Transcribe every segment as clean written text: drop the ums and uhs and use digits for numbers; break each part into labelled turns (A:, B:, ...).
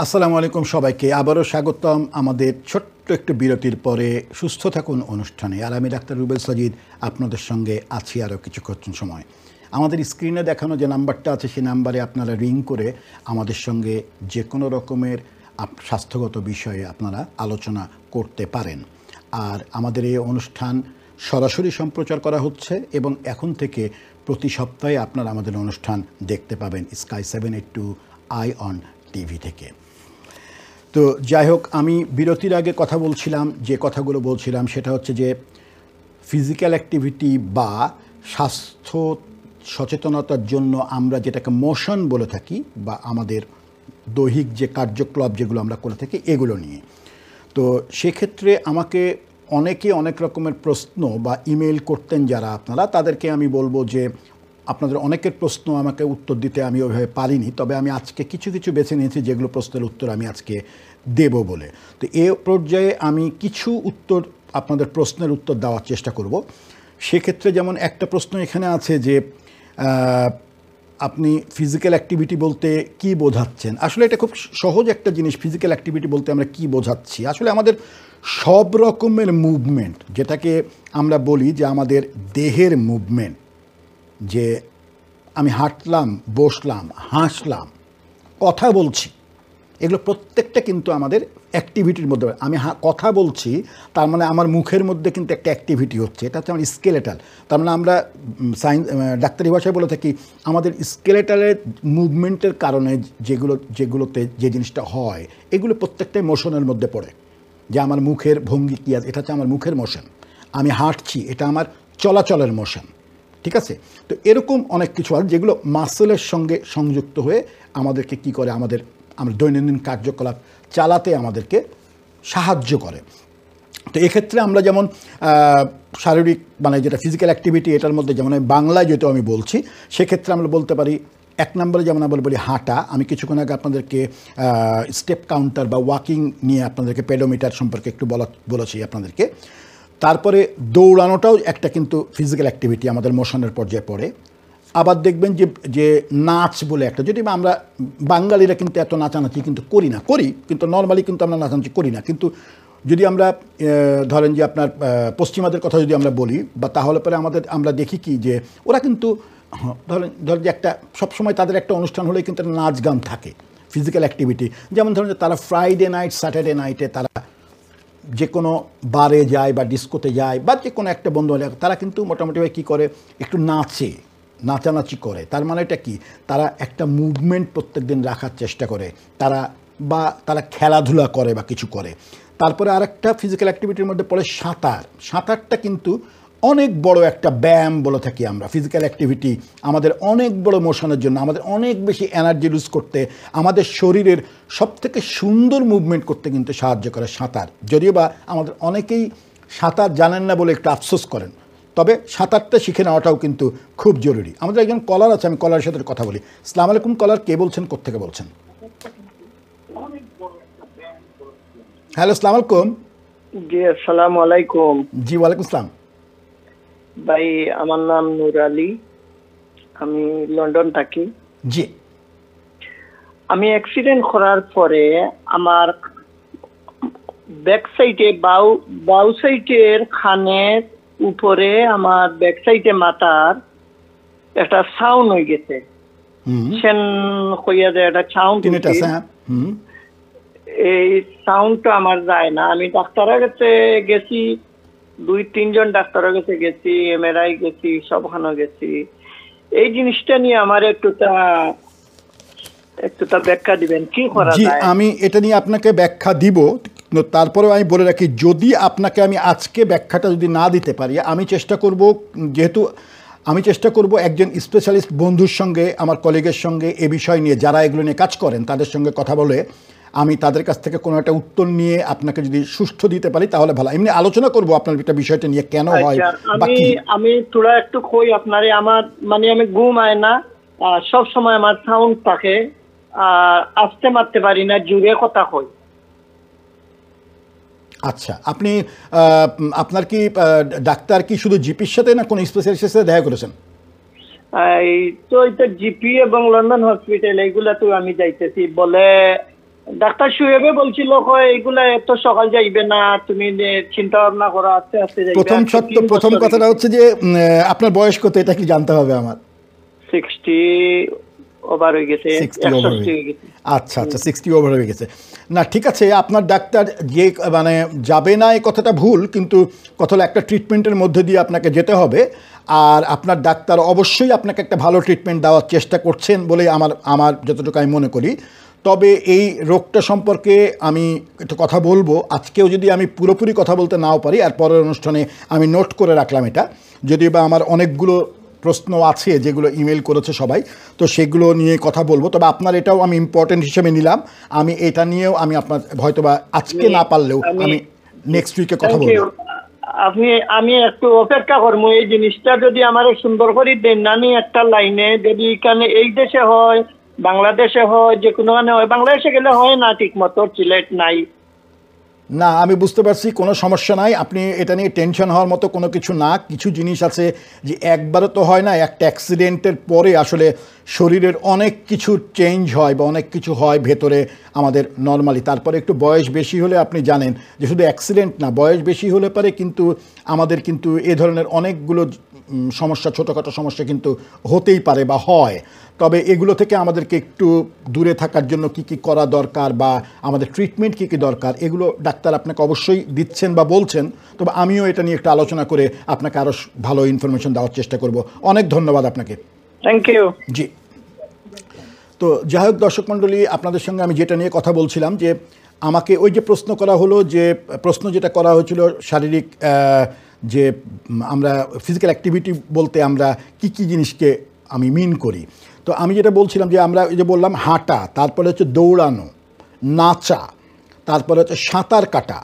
A: আসসালামু আলাইকুম সবাইকে আবারও স্বাগতম আমাদের ছোট্ট একটু বিরতির পরে সুস্থ থাকুন অনুষ্ঠানে। আর আমি ডাক্তার রুবেল সাজিদ আপনাদের সঙ্গে আছি আরও কিছুক্ষণ সময়। আমাদের স্ক্রিনে দেখানো যে নাম্বারটা আছে সেই নাম্বারে আপনারা রিং করে আমাদের সঙ্গে যে কোনো রকমের স্বাস্থ্যগত বিষয়ে আপনারা আলোচনা করতে পারেন। আর আমাদের এই অনুষ্ঠান সরাসরি সম্প্রচার করা হচ্ছে এবং এখন থেকে প্রতি সপ্তাহে আপনারা আমাদের অনুষ্ঠান দেখতে পাবেন স্কাই 782 আই অন টিভি থেকে। তো যাই হোক, আমি বিরতির আগে কথা বলছিলাম, যে কথাগুলো বলছিলাম সেটা হচ্ছে যে ফিজিক্যাল অ্যাক্টিভিটি বা স্বাস্থ্য সচেতনতার জন্য আমরা যেটাকে মোশন বলে থাকি বা আমাদের দৈহিক যে কার্যকলাপ যেগুলো আমরা করে থাকি এগুলো নিয়ে। তো সেক্ষেত্রে আমাকে অনেকে অনেক রকমের প্রশ্ন বা ইমেল করতেন যারা আপনারা, তাদেরকে আমি বলবো যে আপনাদের অনেকের প্রশ্ন আমাকে উত্তর দিতে আমি ওইভাবে পারিনি, তবে আমি আজকে কিছু কিছু বেছে নিয়েছি যেগুলো প্রশ্নের উত্তর আমি আজকে দেব বলে। তো এ পর্যায়ে আমি কিছু উত্তর আপনাদের প্রশ্নের উত্তর দেওয়ার চেষ্টা করব। সেক্ষেত্রে যেমন একটা প্রশ্ন এখানে আছে যে আপনি ফিজিক্যাল অ্যাক্টিভিটি বলতে কি বোঝাচ্ছেন। আসলে এটা খুব সহজ একটা জিনিস। ফিজিক্যাল অ্যাক্টিভিটি বলতে আমরা কি বোঝাচ্ছি, আসলে আমাদের সব রকমের মুভমেন্ট, যেটাকে আমরা বলি যে আমাদের দেহের মুভমেন্ট, যে আমি হাঁটলাম, বসলাম, হাসলাম, কথা বলছি, এগুলো প্রত্যেকটা কিন্তু আমাদের অ্যাক্টিভিটির মধ্যে। আমি কথা বলছি, তার মানে আমার মুখের মধ্যে কিন্তু একটা অ্যাক্টিভিটি হচ্ছে, এটা হচ্ছে আমার স্কেলেটাল। তার মানে আমরা ডাক্তারি ভাষায় বলে থাকি আমাদের স্কেলেটালের মুভমেন্টের কারণে যেগুলোতে যে জিনিসটা হয় এগুলো প্রত্যেকটাই মোশনের মধ্যে পড়ে। যে আমার মুখের ভঙ্গি কী আছে, এটা হচ্ছে আমার মুখের মোশন। আমি হাঁটছি, এটা আমার চলাচলের মোশন। ঠিক আছে? তো এরকম অনেক কিছু আছে যেগুলো মাসেলের সঙ্গে সংযুক্ত হয়ে আমাদেরকে কি করে, আমরা দৈনন্দিন কার্যকলাপ চালাতে আমাদেরকে সাহায্য করে। তো এক্ষেত্রে আমরা যেমন শারীরিক মানে যেটা ফিজিক্যাল অ্যাক্টিভিটি, এটার মধ্যে যেমন বাংলায় যেহেতু আমি বলছি, সেক্ষেত্রে আমরা বলতে পারি এক নম্বরে যেমন আমরা বলি হাঁটা। আমি কিছুক্ষণ আগে আপনাদেরকে স্টেপ কাউন্টার বা ওয়াকিং নিয়ে আপনাদেরকে পেডোমিটার সম্পর্কে একটু বলেছি আপনাদেরকে। তারপরে দৌড়ানোটাও একটা কিন্তু ফিজিক্যাল অ্যাক্টিভিটি, আমাদের মোশনের পর্যায়ে পড়ে। আবার দেখবেন যে নাচ বলে একটা, যদি আমরা বাঙালিরা কিন্তু এত নাচানাচি কিন্তু করি কিন্তু নর্মালি কিন্তু আমরা নাচানাচি করি না। কিন্তু যদি আমরা ধরেন যে আপনার পশ্চিমাদের কথা যদি আমরা বলি বা তাহলে পরে আমরা দেখি কি যে ওরা কিন্তু ধরেন যে একটা সবসময় তাদের একটা অনুষ্ঠান হলেই কিন্তু নাচ গান থাকে, ফিজিক্যাল অ্যাক্টিভিটি। যেমন ধরেন যে তারা ফ্রাইডে নাইট, স্যাটারডে নাইটে তারা যে কোনো বারে যায় বা ডিস্কোতে যায় বা যে কোনো একটা বন্ধু হলে তারা কিন্তু মোটামুটিভাবে কী করে, একটু নাচানাচি করে। তার মানে এটা কি, তারা একটা মুভমেন্ট প্রত্যেক দিন রাখার চেষ্টা করে, তারা খেলাধুলা করে বা কিছু করে। তারপরে আরেকটা ফিজিক্যাল অ্যাক্টিভিটির মধ্যে পড়ে সাঁতারটা কিন্তু অনেক বড় একটা ব্যায়াম বলে থাকি আমরা। ফিজিক্যাল অ্যাক্টিভিটি আমাদের অনেক বড় মোশনের জন্য, আমাদের অনেক বেশি এনার্জি লুজ করতে, আমাদের শরীরের সবথেকে সুন্দর মুভমেন্ট করতে কিন্তু সাহায্য করে সাঁতার। যদিও বা আমাদের অনেকেই সাঁতার জানেন না বলে একটু আফসোস করেন, তবে সাঁতারটা শিখে নেওয়াটাও কিন্তু খুব জরুরি। আমাদের একজন কলার আছে, আমি কলারের সাথে কথা বলি। আসসালামু আলাইকুম কলার, কে বলছেন, কোত্থেকে বলছেন? হ্যালো, আসসালামু আলাইকুম।
B: জি আসসালামু আলাইকুম।
A: জি ওয়ালাইকুম আসসালাম।
B: ভাই আমার নাম নূর আলী, আমি লন্ডন থাকি।
A: জি,
B: আমি অ্যাক্সিডেন্ট করার পরে আমার ব্যাক সাইডে বাউ সাইডের খানের উপরে আমার ব্যাক সাইডে মাথার একটা সাউন্ড হয়ে গেছে। সেন হইয়া যায় একটা সাউন্ড। এই সাউন্ডটা আমার যায় না। আমি ডাক্তারের কাছে গেছি, 2-3 জন ডাক্তারের কাছে গেছি, এমআরআই গেছি, সবখানে গেছি। এই জিনিসটা নিয়ে আমার একটুটা ব্যাখ্যা দিবেন, কি করা যায়?
A: জি, আমি এটা নিয়ে আপনাকে ব্যাখ্যা দিব। তারপরেও আমি বলে রাখি, যদি আপনাকে আমি আজকে ব্যাখ্যাটা যদি না দিতে পারি, আমি চেষ্টা করব একজন স্পেশালিস্ট বন্ধুর সঙ্গে, আমার কলিগের সঙ্গে এ বিষয় নিয়ে, যারা এগুলো নিয়ে কাজ করেন তাদের সঙ্গে কথা বলে আমি তাদের কাছ থেকে কোনো একটা উত্তর নিয়ে আপনাকে যদি সুস্থ দিতে পারি তাহলে ভালো। এমনি আলোচনা করব আপনার একটা বিষয়টা নিয়ে, কেন হয়।
B: আমি তোরা একটু কই আপনারে, আমার মানে আমি ঘুম আয় না, সব সময় আমার সাউন্ড থাকে, আসতে মারতে পারি না, জুড়ে কথা কই।
A: আচ্ছা, আপনার কি ডাক্তার কি শুধু জিপির সাথে না কোনো স্পেশালিস্টের সাথে দেখা করেছেন?
B: তো এটা জিপি এবং লন্ডন হসপিটাল এইগুলা তো আমি যাইতেছি, বলে ডাক্তার শুয়েবে বলছিল কয় এগুলা এত সকাল যাইবে না, তুমি চিন্তা ভাবনা করো, আস্তে আস্তে যাইবে।
A: প্রথম কথাটা হচ্ছে যে আপনার বয়স কত এটা কি জানতে হবে আমার?
B: 60 ওভার হয়ে গেছে।
A: 60 ওভার হয়ে গেছে। আচ্ছা 60 ওভার হয়ে গেছে। না ঠিক আছে, আপনার ডাক্তার যে মানে যাবে না এই কথাটা ভুল, কিন্তু কথা হলো একটা ট্রিটমেন্টের মধ্যে দিয়ে আপনাকে যেতে হবে। আর আপনার ডাক্তার অবশ্যই আপনাকে একটা ভালো ট্রিটমেন্ট দেওয়ার চেষ্টা করছেন বলে আমার যতটুকু আমি মনে করি। তবে এই রোগটা সম্পর্কে আমি একটু কথা বলবো আজকেও, যদি আমি পুরোপুরি কথা বলতে নাও পারি, আর পরের অনুষ্ঠানে আমি নোট করে রাখলাম এটা, যদিও বা আমার অনেকগুলো প্রশ্ন আছে যেগুলো ইমেল করেছে সবাই, তো সেগুলো নিয়ে কথা বলবো। তবে আপনার এটাও আমি ইম্পর্টেন্ট হিসেবে নিলাম। আমি এটা নিয়েও আমি আপনার হয়তোবা আজকে না পারলেও আমি নেক্সট উইকে কথা বলবো।
B: আমি একটু অপেক্ষা করবো, এই জিনিসটা যদি আমার সুন্দর করে দেন, আমি একটা লাইনে যদি এখানে এই দেশে হয়, বাংলাদেশে হয়, যে কোনো মানে হয়, বাংলাদেশে গেলে হয় না ঠিক মতো, সিলেট নাই।
A: না আমি বুঝতে পারছি, কোনো সমস্যা নাই, আপনি এটা নিয়ে টেনশন হওয়ার মতো কোনো কিছু না। কিছু জিনিস আছে যে একবারও তো হয় না, একটা অ্যাক্সিডেন্টের পরে আসলে শরীরের অনেক কিছু চেঞ্জ হয় বা অনেক কিছু হয় ভেতরে আমাদের নর্মালি। তারপরে একটু বয়স বেশি হলে আপনি জানেন যে শুধু অ্যাক্সিডেন্ট না, বয়স বেশি হলে পারে কিন্তু আমাদের কিন্তু এ ধরনের অনেকগুলো সমস্যা, ছোটোখাটো সমস্যা কিন্তু হতেই পারে বা হয়। তবে এগুলো থেকে আমাদেরকে একটু দূরে থাকার জন্য কি কি করা দরকার বা আমাদের ট্রিটমেন্ট কি কি দরকার, এগুলো ডাক্তার আপনাকে অবশ্যই দিচ্ছেন বা বলছেন। তবে আমিও এটা নিয়ে একটু আলোচনা করে আপনাকে আরও ভালো ইনফরমেশন দেওয়ার চেষ্টা করব। অনেক ধন্যবাদ আপনাকে।
B: Thank you.
A: জি, তো যাই হোক দর্শক মণ্ডলী, আপনাদের সঙ্গে আমি যেটা নিয়ে কথা বলছিলাম যে আমাকে ওই যে প্রশ্ন করা হলো, যে প্রশ্ন যেটা করা হয়েছিল শারীরিক, যে আমরা ফিজিক্যাল অ্যাক্টিভিটি বলতে আমরা কি কি জিনিসকে আমি মিন করি। তো আমি যেটা বলছিলাম যে আমরা এই যে বললাম হাঁটা, তারপরে হচ্ছে দৌড়ানো, নাচা, তারপরে হচ্ছে সাঁতার কাটা,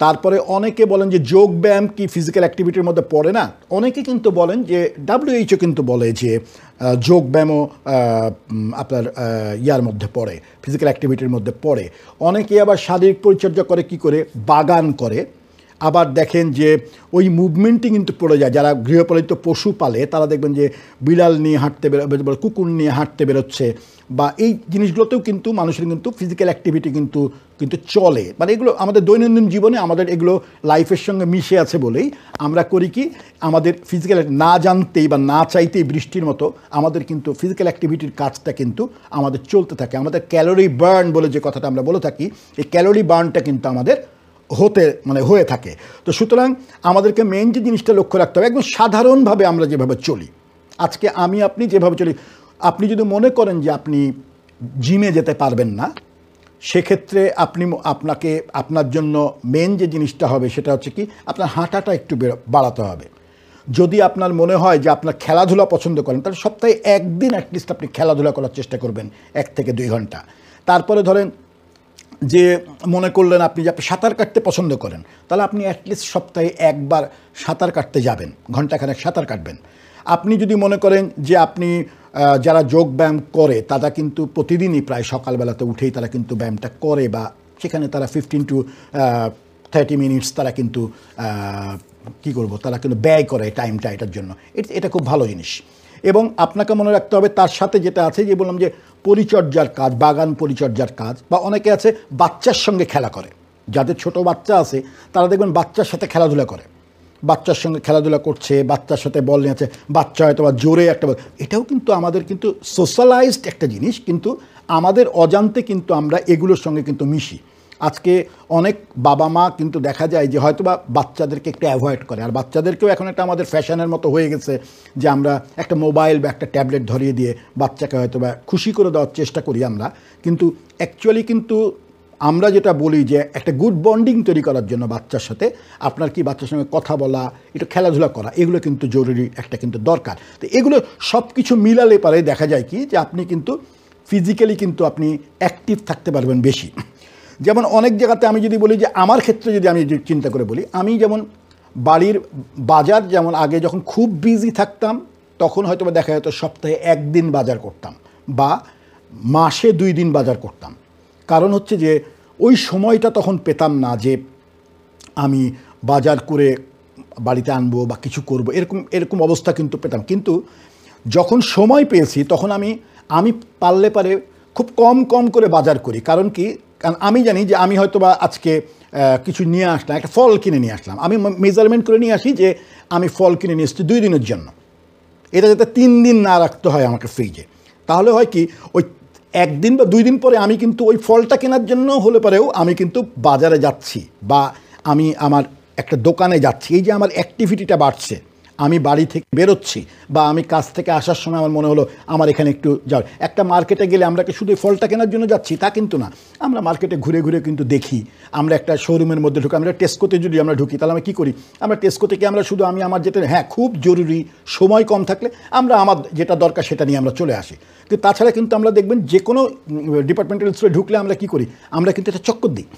A: তারপরে অনেকে বলেন যে যোগ ব্যায়াম কি ফিজিক্যাল অ্যাক্টিভিটির মধ্যে পড়ে না। অনেকে কিন্তু বলেন যে WHO কিন্তু বলে যে যোগ ব্যায়ামও আপনার ইয়ার মধ্যে পড়ে, ফিজিক্যাল অ্যাক্টিভিটির মধ্যে পড়ে। অনেকে আবার শারীরিক পরিচর্যা করে কি করে, বাগান করে। আবার দেখেন যে ওই মুভমেন্টই কিন্তু পড়ে যায়। যারা গৃহপালিত পশু পালে তারা দেখবেন যে বিড়াল নিয়ে হাঁটতে বেরো, কুকুর নিয়ে হাঁটতে বেরোচ্ছে, বা এই জিনিসগুলোতেও কিন্তু মানুষের কিন্তু ফিজিক্যাল অ্যাক্টিভিটি কিন্তু চলে। মানে এগুলো আমাদের দৈনন্দিন জীবনে আমাদের এগুলো লাইফের সঙ্গে মিশে আছে বলেই আমরা করি কি, আমাদের ফিজিক্যাল না জানতেই বা না চাইতেই বৃষ্টির মতো আমাদের কিন্তু ফিজিক্যাল অ্যাক্টিভিটির কাজটা কিন্তু আমাদের চলতে থাকে। আমাদের ক্যালোরি বার্ন বলে যে কথাটা আমরা বলে থাকি, এই ক্যালোরি বার্নটা কিন্তু আমাদের হয়ে থাকে। তো সুতরাং আমাদেরকে মেইন যে জিনিসটা লক্ষ্য রাখতে হবে, একদম সাধারণভাবে আমরা যেভাবে চলি, আজকে আমি আপনি যেভাবে চলি, আপনি যদি মনে করেন যে আপনি জিমে যেতে পারবেন না, সেক্ষেত্রে আপনাকে আপনার জন্য মেন যে জিনিসটা হবে সেটা হচ্ছে কি, আপনার হাঁটাটা একটু বাড়াতে হবে। যদি আপনার মনে হয় যে আপনার খেলাধুলা পছন্দ করেন, তাহলে সপ্তাহে একদিন অ্যাটলিস্ট আপনি খেলাধুলা করার চেষ্টা করবেন 1 থেকে 2 ঘন্টা। তারপরে ধরেন যে মনে করলেন আপনি যে আপনি সাঁতার কাটতে পছন্দ করেন, তাহলে আপনি অ্যাটলিস্ট সপ্তাহে একবার সাঁতার কাটতে যাবেন, ঘন্টাখানেক সাঁতার কাটবেন। আপনি যদি মনে করেন যে আপনি যারা যোগ ব্যায়াম করে তারা কিন্তু প্রতিদিনই প্রায় সকালবেলাতে উঠেই তারা কিন্তু ব্যায়ামটা করে, বা সেখানে তারা 15 to 30 মিনিটস তারা কিন্তু তারা কিন্তু ব্যয় করে টাইমটা এটার জন্য। এটা খুব ভালো জিনিস। এবং আপনাকে মনে রাখতে হবে তার সাথে যেটা আছে, যে বললাম যে পরিচর্যার কাজ, বাগান পরিচর্যার কাজ, বা অনেকে আছে বাচ্চার সঙ্গে খেলা করে। যাদের ছোট বাচ্চা আছে তারা দেখবেন বাচ্চার সাথে খেলাধুলা করে, বাচ্চার সঙ্গে খেলাধুলা করছে, বাচ্চার সাথে বল নিয়ে আছে, বাচ্চা হয়তো বা জোরে একটা বল, এটাও কিন্তু আমাদের কিন্তু সোশ্যালাইজড একটা জিনিস, কিন্তু আমাদের অজান্তে কিন্তু আমরা এগুলোর সঙ্গে কিন্তু মিশি। আজকে অনেক বাবা মা কিন্তু দেখা যায় যে হয়তো বা বাচ্চাদেরকে একটু অ্যাভয়েড করে, আর বাচ্চাদেরকেও এখন একটা আমাদের ফ্যাশনের মতো হয়ে গেছে যে আমরা একটা মোবাইল বা একটা ট্যাবলেট ধরিয়ে দিয়ে বাচ্চাকে হয়তো বা খুশি করে দেওয়ার চেষ্টা করি আমরা। কিন্তু অ্যাকচুয়ালি কিন্তু আমরা যেটা বলি যে একটা গুড বন্ডিং তৈরি করার জন্য বাচ্চার সাথে আপনার কি বাচ্চার সঙ্গে কথা বলা, একটু খেলাধুলা করা, এগুলো কিন্তু জরুরি একটা কিন্তু দরকার। তো এগুলো সব কিছু মিলালে পারে দেখা যায় কি যে আপনি কিন্তু ফিজিক্যালি কিন্তু আপনি অ্যাক্টিভ থাকতে পারবেন বেশি। যেমন অনেক জায়গাতে আমি যদি বলি যে আমার ক্ষেত্রে যদি আমি চিন্তা করে বলি, আমি যেমন বাড়ির বাজার, যেমন আগে যখন খুব বিজি থাকতাম তখন হয়তো বা দেখা যেত সপ্তাহে 1 দিন বাজার করতাম বা মাসে 2 দিন বাজার করতাম। কারণ হচ্ছে যে ওই সময়টা তখন পেতাম না যে আমি বাজার করে বাড়িতে আনবো বা কিছু করব, এরকম অবস্থা কিন্তু পেতাম। কিন্তু যখন সময় পেয়েছি তখন আমি পারলে পারে খুব কম করে বাজার করি। কারণ কি, কারণ আমি জানি যে আমি হয়তো বা আজকে কিছু নিয়ে আসলাম, একটা ফল কিনে নিয়ে আসলাম, আমি মেজারমেন্ট করে নিয়ে আসি যে আমি ফল কিনে নিয়ে এসেছি 2 দিনের জন্য, এটা যাতে 3 দিন না রাখতে হয় আমাকে ফ্রিজে। তাহলে হয় কি, ওই 1 দিন বা 2 দিন পরে আমি কিন্তু ওই ফলটা কেনার জন্য হলে পরেও আমি কিন্তু বাজারে যাচ্ছি বা আমি আমার একটা দোকানে যাচ্ছি, এই যে আমার অ্যাক্টিভিটিটা বাড়ছে, আমি বাড়ি থেকে বেরোচ্ছি বা আমি কাজ থেকে আসার সময় আমার মনে হলো আমার এখানে একটু যাও। একটা মার্কেটে গেলে আমরা কি শুধু ফলটা কেনার জন্য যাচ্ছি তা কিন্তু না, আমরা মার্কেটে ঘুরে ঘুরে কিন্তু দেখি, আমরা একটা শোরুমের মধ্যে ঢুকি, আমরা টেস্কোতে যদি আমরা ঢুকি তাহলে আমরা কী করি, আমরা টেস্কো থেকে আমরা শুধু আমি আমার যেটা খুব জরুরি, সময় কম থাকলে আমরা আমার যেটা দরকার সেটা নিয়ে আমরা চলে আসি। কিন্তু তাছাড়া কিন্তু আমরা দেখবেন যে কোনো ডিপার্টমেন্টাল স্টোরে ঢুকলে আমরা কী করি, আমরা কিন্তু একটা চক্কর দিই।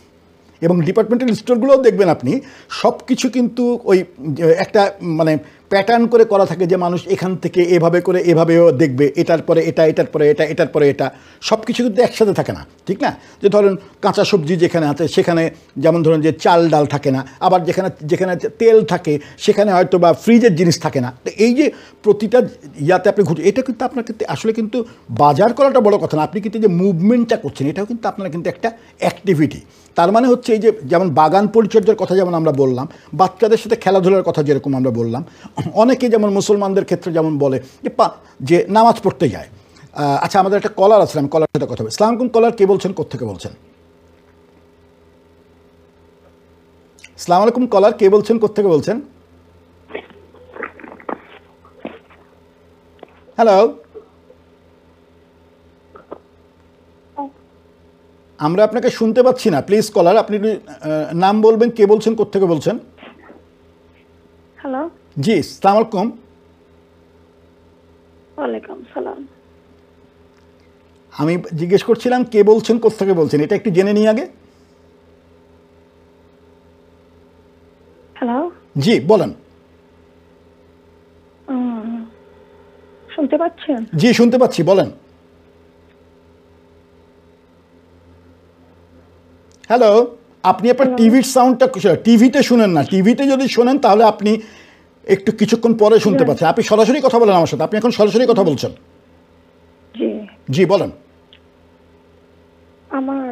A: এবং ডিপার্টমেন্টাল স্টোরগুলোও দেখবেন আপনি সব কিছু কিন্তু ওই একটা মানে প্যাটার্ন করে করা থাকে যে মানুষ এখান থেকে এভাবে করে এভাবেও দেখবে, এটার পরে এটা, এটার পরে এটা, এটার পরে এটা, সব কিছু কিন্তু একসাথে থাকে না, ঠিক না? যে ধরেন কাঁচা সবজি যেখানে আছে সেখানে যেমন ধরুন যে চাল ডাল থাকে না, আবার যেখানে যেখানে তেল থাকে সেখানে হয়তো বা ফ্রিজের জিনিস থাকে না। তো এই যে প্রতিটা ইয়াতে আপনি ঘুরছে, এটা কিন্তু আপনার কিন্তু আসলে কিন্তু বাজার করাটা বড় কথা না, আপনি কিন্তু যে মুভমেন্টটা করছেন এটাও কিন্তু আপনার কিন্তু একটা অ্যাক্টিভিটি। তার মানে হচ্ছে এই যে যেমন বাগান পরিচর্যার কথা যেমন আমরা বললাম, বাচ্চাদের সাথে খেলাধুলার কথা যেরকম আমরা বললাম, অনেকে যেমন মুসলমানদের ক্ষেত্রে যেমন বলে যে নামাজ পড়তে যায়। আচ্ছা, আমাদের একটা কলার আছে, আমি কলার সাথে কথা বলি। আসসালামু আলাইকুম কলার, কে বলছেন, কোত্থেকে বলছেন? আসসালামু আলাইকুম কলার, কে বলছেন, কোত্থেকে বলছেন? হ্যালো, আমরা আপনাকে শুনতে পাচ্ছি না, প্লিজ কলার আপনি নাম বলবেন, কে বলছেন, কোত্থেকে বলছেন?
C: হ্যালো,
A: জি আসসালামু আলাইকুম।
C: ওয়ালাইকুম সালাম।
A: আমি জিজ্ঞেস করছিলাম কে বলছেন, কোত্থেকে বলছেন, এটা একটু জেনে নিই আগে।
C: হ্যালো,
A: জি বলেন।
C: শুনতে পাচ্ছেন?
A: জি শুনতে পাচ্ছি, বলেন। হ্যালো, আপনি আপনার টিভির সাউন্ডটা টিভিতে শুনেন না, টিভিতে যদি শোনেন তাহলে আপনি একটু কিছুক্ষণ পরে শুনতে পাচ্ছেন। আপনি সরাসরি কথা বলেন আমার সাথে, আপনি এখন সরাসরি কথা বলছেন।
C: জি
A: জি বলেন।
C: আমার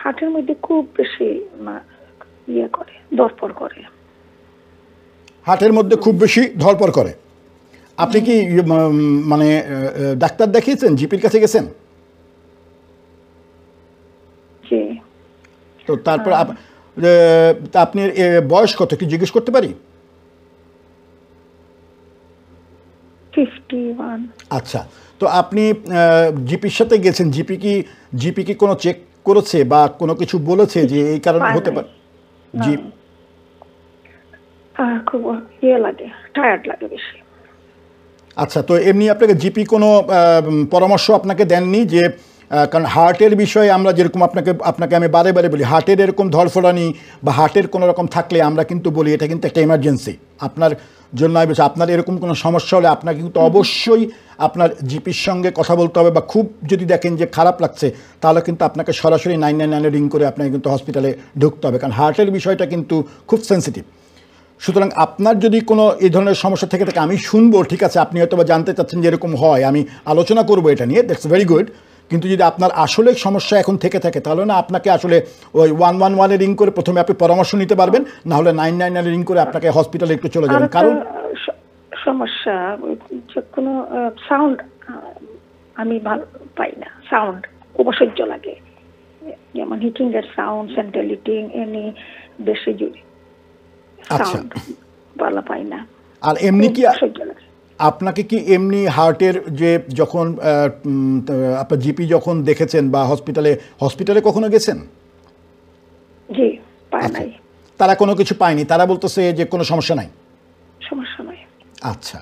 C: হার্টের মধ্যে খুব বেশি ইয়ে করে, দরপর করে।
A: হার্টের মধ্যে খুব বেশি ধরপড় করে। আপনি কি মানে ডাক্তার দেখিয়েছেন, জিপির কাছে গেছেন?
C: জি।
A: তো তারপর আপনি বয়স কত কি জিজ্ঞেস করতে পারি?
C: 51।
A: আচ্ছা, তো আপনি জিপির সাথে গেছেন, জিপি কি কোনো চেক করেছে বা কোনো কিছু বলেছে যে এই কারণে হতে পারে? জি।
C: খুব ইয়ে লাগে, টায়ার্ড লাগে বেশি।
A: আচ্ছা, তো এমনি আপনাকে জিপি কোনো পরামর্শ আপনাকে দেননি যে কারণ হার্টের বিষয়ে আমরা যেরকম আপনাকে আমি বারে বারে বলি, হার্টের এরকম ধরফড়ানি বা হার্টের কোনো রকম থাকলে আমরা কিন্তু বলি এটা কিন্তু একটা এমার্জেন্সি আপনার জন্য। আমি বলছি আপনার এরকম কোনো সমস্যা হলে আপনাকে কিন্তু অবশ্যই আপনার জিপির সঙ্গে কথা বলতে হবে, বা খুব যদি দেখেন যে খারাপ লাগছে তাহলে কিন্তু আপনাকে সরাসরি 999 রিং করে আপনাকে কিন্তু হসপিটালে ঢুকতে হবে, কারণ হার্টের বিষয়টা কিন্তু খুব সেন্সিটিভ। সুতরাং আপনার যদি কোনো এই ধরনের সমস্যা থেকে থাকে আমি শুনবো, ঠিক আছে, আপনি হয়তো বা জানতে চাচ্ছেন যে এরকম হয়, আমি আলোচনা করবো এটা নিয়ে, দ্যাটস ভেরি গুড। কিন্তু যদি আপনার আসলে সমস্যা এখন থেকে থাকে তাহলে না আপনাকে আসলে ওই 111 রিং করে প্রথমে আপনি পরামর্শ নিতে পারবেন, না হলে 999 রিং করে আপনাকে হসপিটালে একটু চলে যাবেন। কারণ
C: সমস্যা যে কোনো সাউন্ড আমি ভালো পাই না, সাউন্ড উপসহ্য লাগে, যেমন হিটিং এর সাউন্ড, সেন্ট্রাল হিটিং, এনি বেশি জুড়ে সাউন্ড ভালো পাই না।
A: আর এমনি কি আপনাকে কি এমনি হার্টের যে যখন আপনার জিপি যখন দেখেছেন বা হসপিটালে কখনো গেছেন?
C: জি, পায় নাই।
A: তারা কোনো কিছু পায়নি, তারা বলতেছে যে কোনো সমস্যা নাই?
C: সমস্যা নাই।
A: আচ্ছা,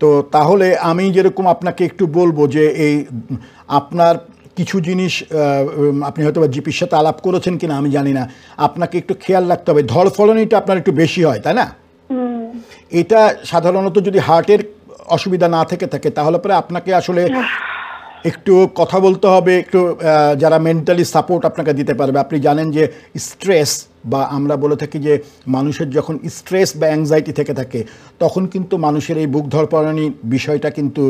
A: তো তাহলে আমি যেরকম আপনাকে একটু বলবো যে এই আপনার কিছু জিনিস আপনি হয়তো বা জিপির সাথে আলাপ করেছেন কিনা আমি জানি না, আপনাকে একটু খেয়াল রাখতে হবে। ধরফলনিটা আপনার একটু বেশি হয়, তাই না? এটা সাধারণত যদি হার্টের অসুবিধা না থেকে থাকে তাহলে পরে আপনাকে আসলে একটু কথা বলতে হবে, একটু যারা মেন্টালি সাপোর্ট আপনাকে দিতে পারবে। আপনি জানেন যে স্ট্রেস, বা আমরা বলে থাকি যে মানুষের যখন স্ট্রেস বা অ্যাংজাইটি থেকে থাকে তখন কিন্তু মানুষের এই বুক ধরপড়ানি বিষয়টা কিন্তু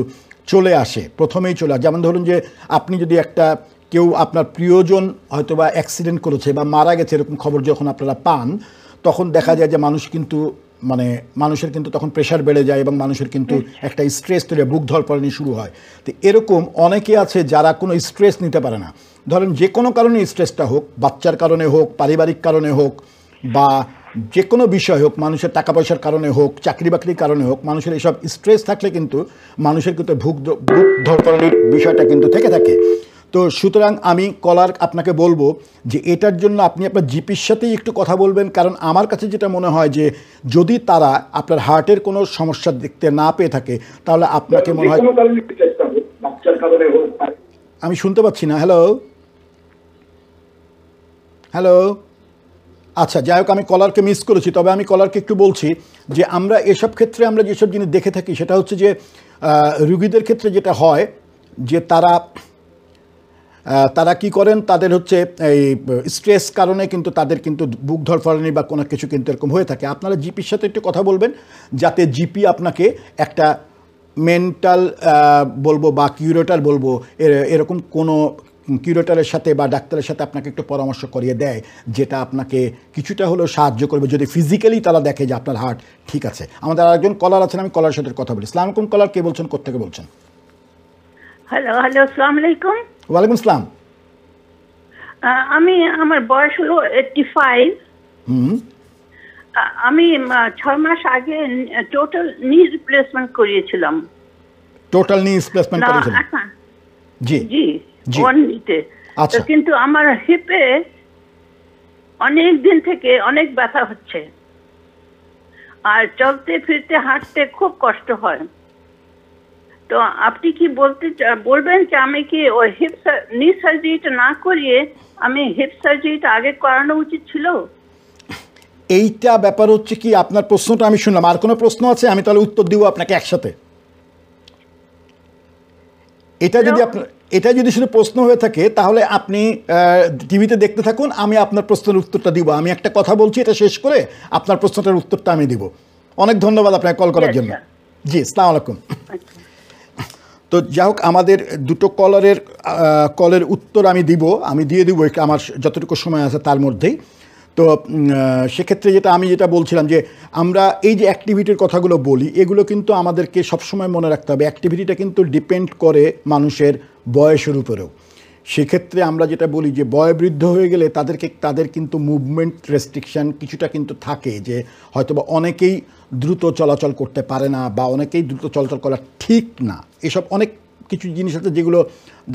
A: চলে আসে, প্রথমেই চলে আসে। যেমন ধরুন যে আপনি যদি একটা কেউ আপনার প্রিয়জন হয়তো বা অ্যাক্সিডেন্ট করেছে বা মারা গেছে এরকম খবর যখন আপনারা পান, তখন দেখা যায় যে মানুষের কিন্তু তখন প্রেশার বেড়ে যায় এবং মানুষের কিন্তু একটা স্ট্রেস তৈরি, বুক ধড়ফড়ানি শুরু হয়। তো এরকম অনেকে আছে যারা কোনো স্ট্রেস নিতে পারে না। ধরেন যে কোনো কারণে স্ট্রেসটা হোক, বাচ্চার কারণে হোক, পারিবারিক কারণে হোক, বা যে কোনো বিষয় হোক, মানুষের টাকা পয়সার কারণে হোক, চাকরি বাকরির কারণে হোক, মানুষের এইসব স্ট্রেস থাকলে কিন্তু মানুষের কিন্তু বুক ধড়ফড়ানির বিষয়টা কিন্তু থেকে থাকে। তো সুতরাং আমি কলার আপনাকে বলবো যে এটার জন্য আপনি আপনার জিপির সাথেই একটু কথা বলবেন, কারণ আমার কাছে যেটা মনে হয় যে যদি তারা আপনার হার্টের কোনো সমস্যা দেখতে না পেয়ে থাকে তাহলে আপনাকে মনে হয়, আমি শুনতে পাচ্ছি না। হ্যালো হ্যালো, আচ্ছা যাই হোক, আমি কলারকে মিস করেছি, তবে আমি কলারকে একটু বলছি যে আমরা এসব ক্ষেত্রে আমরা যেসব জিনিস দেখে থাকি সেটা হচ্ছে যে রুগীদের ক্ষেত্রে যেটা হয় যে তারা কি করেন, তাদের হচ্ছে এই স্ট্রেস কারণে কিন্তু তাদের কিন্তু বুক ধড়ফড়ানি বা কোনো কিছু কিন্তু এরকম হয়ে থাকে। আপনারা জিপির সাথে একটু কথা বলবেন যাতে জিপি আপনাকে একটা মেন্টাল বলবো বা কিউরেটর বলবো এরকম কোনো কিউরেটরের সাথে বা ডাক্তারের সাথে আপনাকে একটু পরামর্শ করিয়ে দেয়, যেটা আপনাকে কিছুটা হলেও সাহায্য করবে যদি ফিজিক্যালি তারা দেখে যে আপনার হার্ট ঠিক আছে। আমাদের আরেকজন কলার আছেন, আমি কলার সাথে কথা বলি। আসসালামু আলাইকুম কলার, কে বলছেন, কোত্থেকে বলছেন?
D: হ্যালো আসসালামু আলাইকুম।
A: ওয়ালাইকুম আসসালাম।
D: আমার বয়স হলো 85। আমি 6 মাস আগে টোটাল নি রিপ্লেসমেন্ট করিয়েছিলাম।
A: টোটাল নি রিপ্লেসমেন্ট করেছিলেন? জি
D: জি,
A: জি।
D: ওয়ান নিতে।
A: আচ্ছা।
D: কিন্তু আমার হিপে অনেক দিন থেকে অনেক ব্যথা হচ্ছে, আর চলতে ফিরতে হাঁটতে খুব কষ্ট হয়। তো আপনি কি বলবেন যে আমি কি ওই নি সার্জারিটা না করিয়ে আমি হিপ সার্জারিটা আগে করানো উচিত ছিল?
A: এইটা ব্যাপার হচ্ছে কি, আপনার প্রশ্নটা আমি শুনলাম, আর কোনো প্রশ্ন আছে? আমি তাহলে উত্তর দিব আপনাকে একসাথে। এটা যদি শুধু প্রশ্ন হয়ে থাকে তাহলে আপনি টিভিতে দেখতে থাকুন, আমি আপনার প্রশ্নের উত্তরটা দিব। আমি একটা কথা বলছি, এটা শেষ করে আপনার প্রশ্নটার উত্তরটা আমি দিব। অনেক ধন্যবাদ আপনাকে কল করার জন্য। জি, আসসালামু আলাইকুম। তো যাই হোক, আমাদের দুটো কলের উত্তর আমি দিয়ে দিব আমার যতটুকু সময় আছে তার মধ্যেই। তো সেক্ষেত্রে যেটা বলছিলাম যে আমরা এই যে অ্যাক্টিভিটির কথাগুলো বলি, এগুলো কিন্তু আমাদেরকে সবসময় মনে রাখতে হবে অ্যাক্টিভিটিটা কিন্তু ডিপেন্ড করে মানুষের বয়সের উপরেও। সেক্ষেত্রে আমরা যেটা বলি যে বয়োবৃদ্ধ হয়ে গেলে তাদের কিন্তু মুভমেন্ট রেস্ট্রিকশান কিছুটা কিন্তু থাকে, যে হয়তোবা অনেকেই দ্রুত চলাচল করতে পারে না বা অনেকেই দ্রুত চলাচল করা ঠিক না। এসব অনেক কিছু জিনিস আছে যেগুলো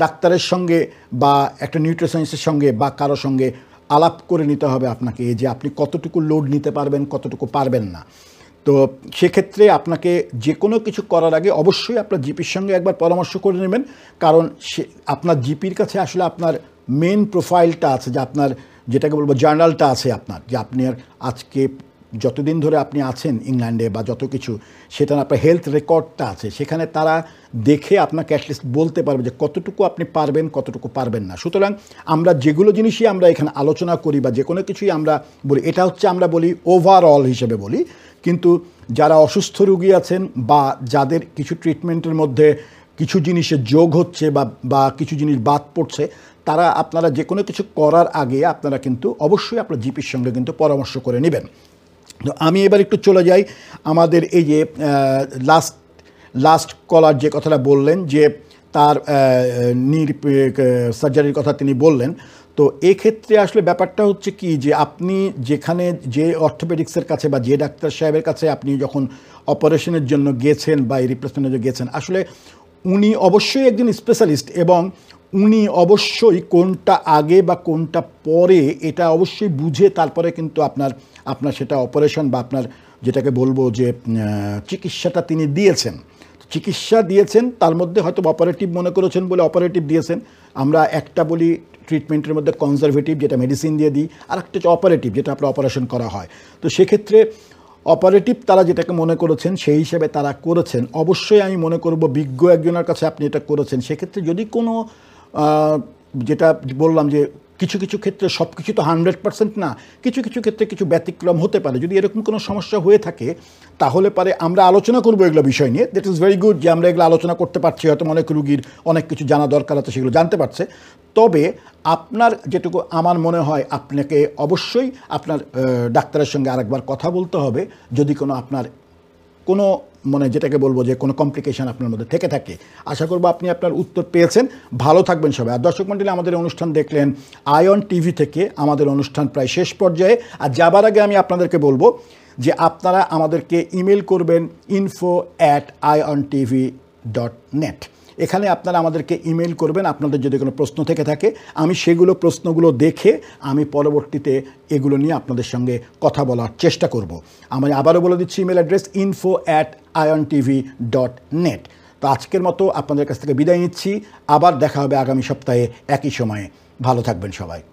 A: ডাক্তারের সঙ্গে বা একটা নিউট্রিশনিস্টের সঙ্গে বা কারোর সঙ্গে আলাপ করে নিতে হবে আপনাকে, যে আপনি কতটুকু লোড নিতে পারবেন, কতটুকু পারবেন না। তো সেক্ষেত্রে আপনাকে যে কোনো কিছু করার আগে অবশ্যই আপনার জিপির সঙ্গে একবার পরামর্শ করে নেবেন, কারণ আপনার জিপির কাছে আসলে আপনার মেন প্রোফাইলটা আছে, যে আপনার যেটাকে বলবো জার্নালটা আছে আপনার, যে আপনি আর আজকে যতদিন ধরে আপনি আছেন ইংল্যান্ডে বা যত কিছু, সেটা আপনার হেলথ রেকর্ডটা আছে, সেখানে তারা দেখে আপনাকে অ্যাটলিস্ট বলতে পারবে যে কতটুকু আপনি পারবেন, কতটুকু পারবেন না। সুতরাং আমরা যেগুলো জিনিসই আমরা এখানে আলোচনা করি বা যে কোনো কিছুই আমরা বলি, এটা হচ্ছে আমরা বলি ওভারঅল হিসেবে বলি, কিন্তু যারা অসুস্থ রোগী আছেন বা যাদের কিছু ট্রিটমেন্টের মধ্যে কিছু জিনিসের যোগ হচ্ছে বা কিছু জিনিস বাদ পড়ছে, আপনারা যে কোনো কিছু করার আগে আপনারা কিন্তু অবশ্যই আপনার জিপির সঙ্গে কিন্তু পরামর্শ করে নেবেন। তো আমি এবার একটু চলে যাই আমাদের এই যে লাস্ট কলার যে কথাটা বললেন, যে তার নি সার্জারির কথা তিনি বললেন। তো এক্ষেত্রে আসলে ব্যাপারটা হচ্ছে কি, যে আপনি যে অর্থোপেডিক্সের কাছে বা যে ডাক্তার সাহেবের কাছে আপনি যখন অপারেশনের জন্য গেছেন বা এই রিপ্লেসমেন্টের জন্য গেছেন, আসলে উনি অবশ্যই একজন স্পেশালিস্ট এবং উনি অবশ্যই কোনটা আগে বা কোনটা পরে এটা অবশ্যই বুঝে তারপরে কিন্তু আপনার সেটা অপারেশন বা আপনার যেটাকে বলবো যে চিকিৎসাটা তিনি দিয়েছেন। চিকিৎসা দিয়েছেন, তার মধ্যে হয়তো অপারেটিভ মনে করেছেন বলে অপারেটিভ দিয়েছেন। আমরা একটা বলি ট্রিটমেন্টের মধ্যে কনজারভেটিভ, যেটা মেডিসিন দিয়ে দিই, আর একটা হচ্ছে অপারেটিভ, যেটা আপনার অপারেশন করা হয়। তো সেক্ষেত্রে অপারেটিভ তারা যেটাকে মনে করেছেন সেই হিসেবে তারা করেছেন। অবশ্যই আমি মনে করব বিজ্ঞ একজনের কাছে আপনি এটা করেছেন। সেক্ষেত্রে যদি কোনো যেটা বললাম যে কিছু কিছু ক্ষেত্রে সব কিছু তো 100% না, কিছু কিছু ক্ষেত্রে কিছু ব্যতিক্রম হতে পারে। যদি এরকম কোনো সমস্যা হয়ে থাকে তাহলে পারে আমরা আলোচনা করবো এগুলো বিষয় নিয়ে। দ্যাট ইজ ভেরি গুড যে আমরা এগুলো আলোচনা করতে পারছি, হয়তো অনেক রুগীর অনেক কিছু জানা দরকার আছে, সেগুলো জানতে পারছে। তবে আপনার যেটুকু আমার মনে হয় আপনাকে অবশ্যই আপনার ডাক্তারের সঙ্গে আরেকবার কথা বলতে হবে যদি কোনো আপনার কোনো মানে যেটাকে বলবো যে কোনো কমপ্লিকেশন আপনার মধ্যে থেকে থাকে। আশা করবো আপনি আপনার উত্তর পেয়েছেন। ভালো থাকবেন সবাই। আর দর্শক মণ্ডলী, আমাদের অনুষ্ঠান দেখলেন আয়ন টিভি থেকে। আমাদের অনুষ্ঠান প্রায় শেষ পর্যায়ে। আর যাবার আগে আমি আপনাদেরকে বলবো যে আপনারা আমাদেরকে ইমেল করবেন info@iontv.net। এখানে আপনারা আমাদেরকে ইমেল করবেন আপনাদের যদি কোনো প্রশ্ন থেকে থাকে। আমি সেগুলো প্রশ্নগুলো দেখে আমি পরবর্তীতে এগুলো নিয়ে আপনাদের সঙ্গে কথা বলার চেষ্টা করব। আমি আবারও বলে দিচ্ছি ইমেল অ্যাড্রেস info@iontv.net। তো আজকের মতো আপনাদের কাছ থেকে বিদায় নিচ্ছি। আবার দেখা হবে আগামী সপ্তাহে একই সময়ে। ভালো থাকবেন সবাই।